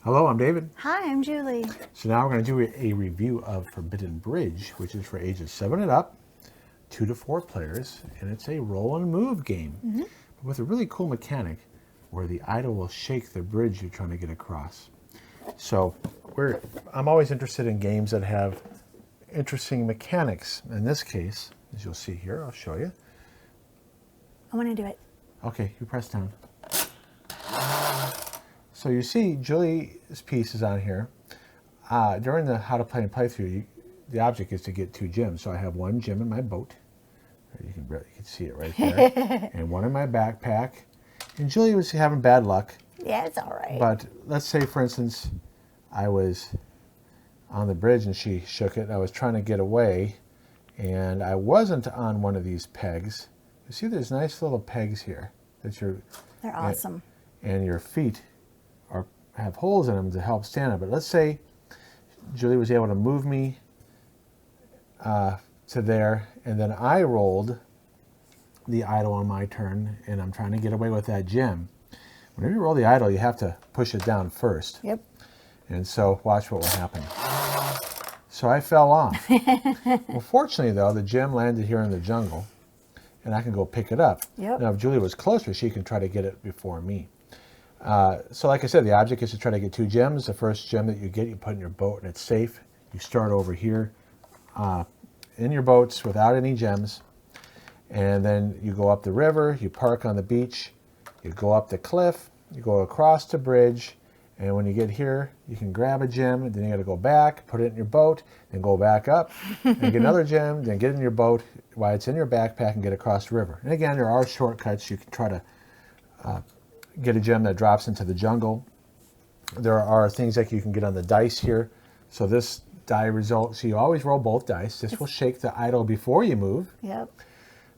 Hello, I'm David. Hi, I'm Julie. So now we're going to do a review of Forbidden Bridge, which is for ages 7 and up, 2 to 4 players, and it's a roll and move game with a really cool mechanic where the idol will shake the bridge you're trying to get across. So I'm always interested in games that have interesting mechanics. In this case, as you'll see here, I'll show you. I want to do it. Okay, you press down. So you see Julie's piece is on here. During the how to play and playthrough, the object is to get 2 gems. So I have 1 gem in my boat. You can see it right there. And 1 in my backpack. And Julie was having bad luck. Yeah, it's all right. But let's say, for instance, I was on the bridge and she shook it. And I was trying to get away. And I wasn't on one of these pegs. You see there's nice little pegs here. They're awesome. And your feet have holes in them to help stand up. But let's say Julie was able to move me to there, and then I rolled the idol on my turn, and I'm trying to get away with that gem. Whenever you roll the idol, you have to push it down first. Yep. And so watch what will happen. So I fell off. Well, fortunately, though, the gem landed here in the jungle, and I can go pick it up. Yep. Now, if Julie was closer, she can try to get it before me. So like I said, the object is to try to get 2 gems. The first gem that you get, you put in your boat and it's safe. You start over here in your boats without any gems. And then you go up the river, you park on the beach, you go up the cliff, you go across the bridge, and when you get here, you can grab a gem, and then you got to go back, put it in your boat, then go back up, and get another gem, then get in your boat while it's in your backpack and get across the river. And again, there are shortcuts. You can try to get a gem that drops into the jungle. There are things like you can get on the dice here. So this die result, so you always roll both dice. This will shake the idol before you move. Yep.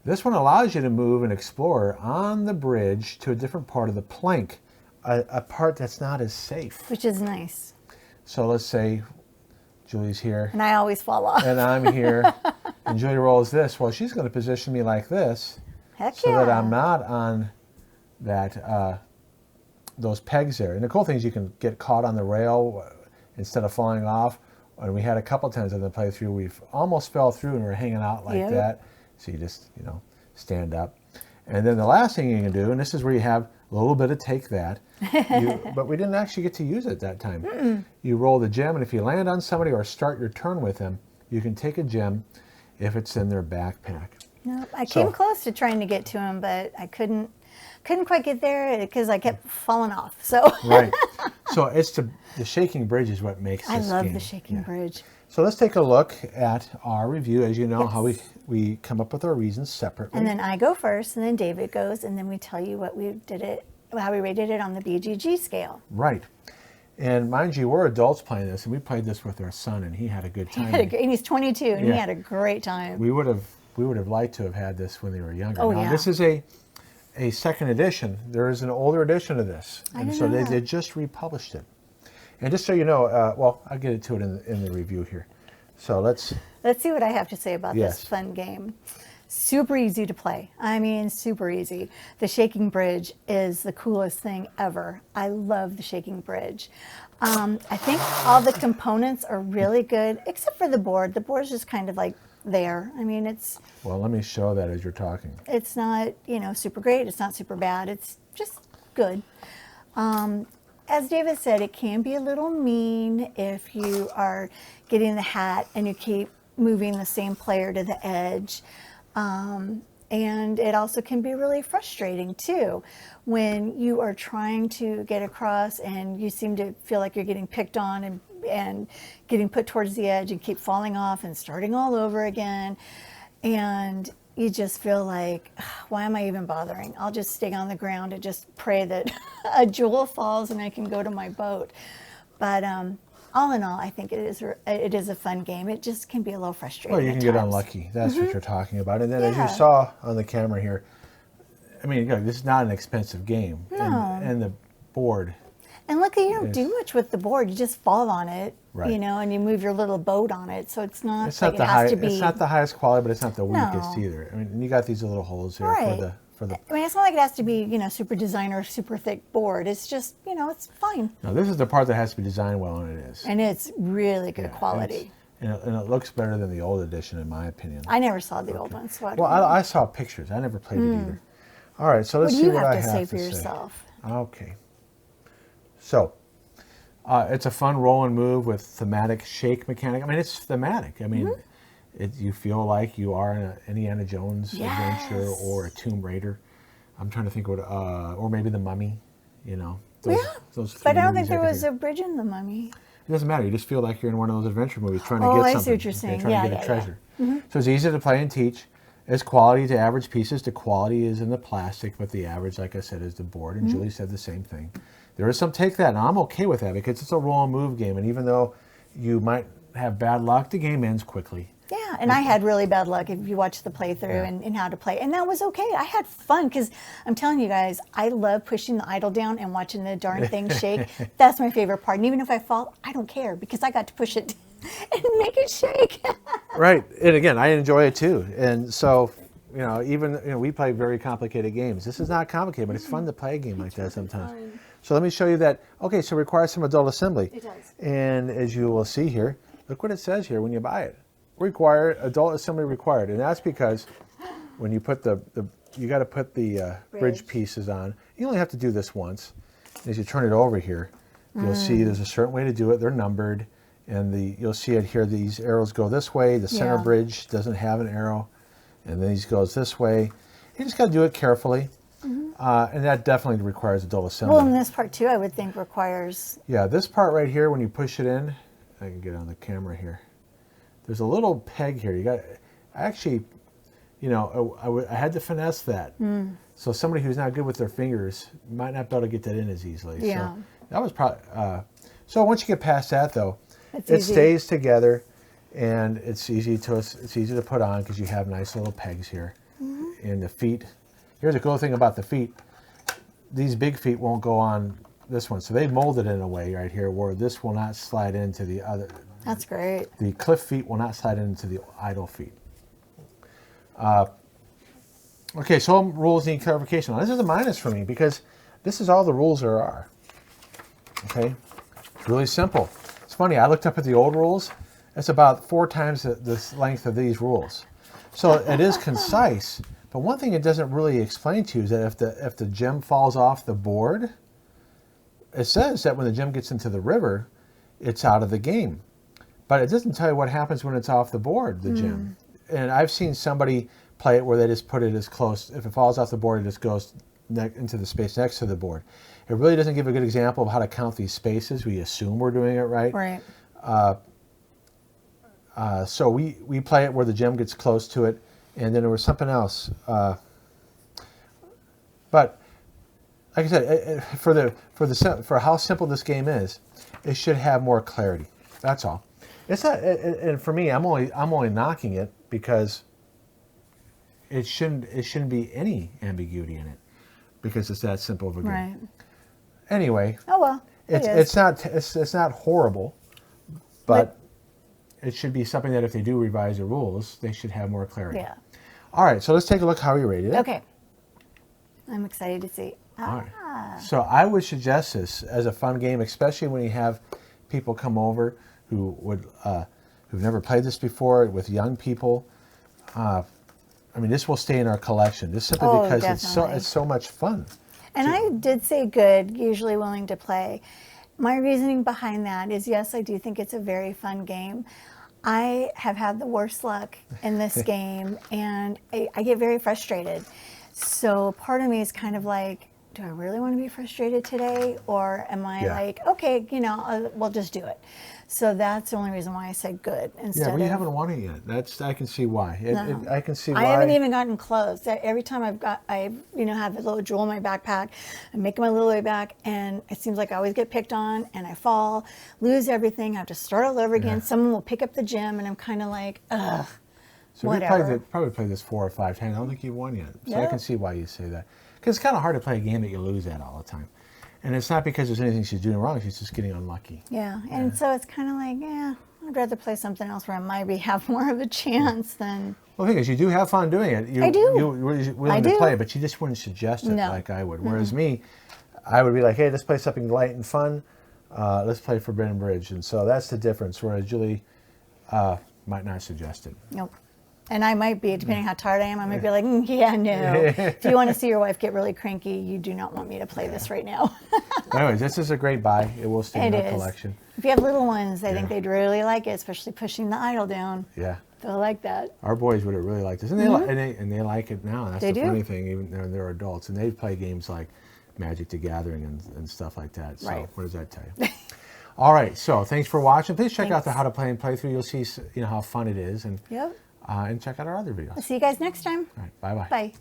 This one allows you to move and explore on the bridge to a different part of the plank, a part that's not as safe. Which is nice. So let's say Julie's here. And I always fall off. And I'm here. And Julie rolls this. Well, she's going to position me like this. Heck so yeah. that I'm not on that those pegs there. And the cool thing is you can get caught on the rail instead of falling off. And we had a couple times in the playthrough we've almost fell through and we're hanging out like that. So you just, stand up. And then the last thing you can do, and this is where you have a little bit of take that, but we didn't actually get to use it that time. You roll the gem, and if you land on somebody or start your turn with them, you can take a gem if it's in their backpack. Nope. I came close to trying to get to him, but I couldn't quite get there because I kept falling off. So Right. So it's the shaking bridge is what makes this I love game. the shaking bridge. So let's take a look at our review. As you know, how we come up with our reasons separately. And then I go first, and then David goes, and then we tell you how we rated it on the BGG scale. Right. And mind you, we're adults playing this, and we played this with our son, and he had a good time. And he's 22, and he had a great time. We would have liked to have had this when they were younger. Oh, now, yeah. This is a second edition. There is an older edition of this, and so they just republished it. And just so you know, well, I'll get into it in the review here. So let's see what I have to say about this fun game. Super easy to play. I mean, super easy. The shaking bridge is the coolest thing ever. I love the shaking bridge. I think all the components are really good, except for the board. The board's just kind of like there. I mean, it's... Well, let me show that as you're talking. It's not, super great. It's not super bad. It's just good. As David said, it can be a little mean if you are getting the hat and you keep moving the same player to the edge. And it also can be really frustrating too when you are trying to get across and you seem to feel like you're getting picked on and getting put towards the edge and keep falling off and starting all over again. And you just feel like, why am I even bothering? I'll just stay on the ground and just pray that a jewel falls and I can go to my boat. But all in all, I think it is a fun game. It just can be a little frustrating. Well, you can get unlucky. That's what you're talking about. And then as you saw on the camera here, I mean, this is not an expensive game. No. And the board. And look, you don't do much with the board. You just fall on it, right. And you move your little boat on it. So it's not It's like not it has to be. It's not the highest quality, but it's not the weakest either. I mean, and you got these little holes here for the. I mean, it's not like it has to be, super designer, super thick board. It's just, it's fine. No, this is the part that has to be designed well, and it is. And it's really good Yeah, quality. and it looks better than the old edition, in my opinion. I never saw the old one, so I don't Well, know. I saw pictures. I never played it either. All right, so let's What do see you what have I to have say to for say. yourself? Okay. So, it's a fun roll and move with thematic shake mechanic. I mean, it's thematic. I mean, you feel like you are in an Indiana Jones adventure Yes. or a Tomb Raider. I'm trying to think what, or maybe The Mummy. Those, Yeah, those three but I don't movies think there could was think a bridge in the Mummy. It doesn't matter. You just feel like you're in one of those adventure movies trying to Oh, get I see something. what you're saying. Trying Yeah, to get yeah, a treasure. yeah. So it's easy to play and teach. It's quality to average pieces. The quality is in the plastic, but the average, like I said, is the board. And Julie said the same thing. There is some take that, and I'm okay with that because it's a roll and move game. And even though you might have bad luck, the game ends quickly. Yeah, and I had really bad luck if you watch the playthrough and how to play. And that was okay. I had fun because I'm telling you guys, I love pushing the idol down and watching the darn thing shake. That's my favorite part. And even if I fall, I don't care because I got to push it and make it shake. Right. And again, I enjoy it too. And so, even we play very complicated games. This is not complicated, but it's fun to play a game like that sometimes. fun. So let me show you that. Okay, so it requires some adult assembly. It does. And as you will see here, look what it says here when you buy it. Adult assembly required. And that's because when you put you got to put the bridge pieces on. You only have to do this once. As you turn it over here, you'll see there's a certain way to do it. They're numbered. And you'll see it here. These arrows go this way. The center Yeah. bridge doesn't have an arrow. And then these goes this way. You just got to do it carefully. And that definitely requires adult assembly. Well, and this part too, I would think requires. Yeah, this part right here, when you push it in, I can get on the camera here. There's a little peg here. You got, actually, I had to finesse that. So somebody who's not good with their fingers might not be able to get that in as easily. Yeah. So that was probably. So once you get past that, though, It's it easy. stays together, and it's easy to put on because you have nice little pegs here. And the feet. Here's a cool thing about the feet. These big feet won't go on this one, so they molded it in a way right here where this will not slide into the other. That's great. The cliff feet will not slide into the idle feet. Okay, some rules need clarification. Now, this is a minus for me because this is all the rules there are. Okay, it's really simple. It's funny, I looked up at the old rules. It's about 4 times the length of these rules. So it is concise, but one thing it doesn't really explain to you is that if the gem falls off the board, it says that when the gem gets into the river, it's out of the game. But it doesn't tell you what happens when it's off the board, the gem. And I've seen somebody play it where they just put it as close. If it falls off the board, it just goes into the space next to the board. It really doesn't give a good example of how to count these spaces. We assume we're doing it right. Right. So we play it where the gem gets close to it. And then there was something else. But like I said, for how simple this game is, it should have more clarity. That's all. It's not, and for me, I'm only knocking it because it shouldn't be any ambiguity in it because it's that simple of a game. Right. Anyway, Oh well. it's not horrible, but it should be something that if they do revise the rules, they should have more clarity. Yeah. All right, so let's take a look how we rated it. Okay. I'm excited to see. All right. So I would suggest this as a fun game, especially when you have people come over who who've never played this before, with young people. I mean, this will stay in our collection just simply Oh, because definitely. it's so much fun. And I did say good, usually willing to play. My reasoning behind that is, yes, I do think it's a very fun game. I have had the worst luck in this game, and I get very frustrated. So part of me is kind of like, do I really want to be frustrated today? Or am I like, okay, we'll just do it. So that's the only reason why I said good instead Yeah, well, you of... haven't won it yet. I can see why. No. I can see why. I haven't even gotten close. Every time I have a little jewel in my backpack, I'm making my little way back, and it seems like I always get picked on, and I fall, lose everything, I have to start all over again. Someone will pick up the gem, and I'm kind of like, ugh, So whatever. you probably played this 4 or 5 times. I don't think you've won yet. So I Yeah. can see why you say that. Because it's kind of hard to play a game that you lose at all the time. And it's not because there's anything she's doing wrong. She's just getting unlucky. Yeah, and so it's kind of like, I'd rather play something else where I maybe have more of a chance than. Well, the thing is, you do have fun doing it. I do. You're willing I to do. play, but you just wouldn't suggest it No. like I would. Whereas me, I would be like, hey, let's play something light and fun. Let's play Forbidden Bridge. And so that's the difference, whereas Julie might not suggest it. Nope. And I might be, depending how tired I am, I might be like, yeah, no. If you want to see your wife get really cranky, you do not want me to play this right now. Anyways, this is a great buy. It will stay in It our is. collection. If you have little ones, I think they'd really like it, especially pushing the idol down. Yeah. They'll like that. Our boys would have really liked this. And and they like it now. That's They the do. funny thing, even though they're adults. And they play games like Magic the Gathering and stuff like that. So Right. what does that tell you? All right. So thanks for watching. Please check out the Thanks. How to Play and Playthrough. You'll see how fun it is. And Yep. and check out our other videos. I'll see you guys next time. All right. Bye-bye. Bye.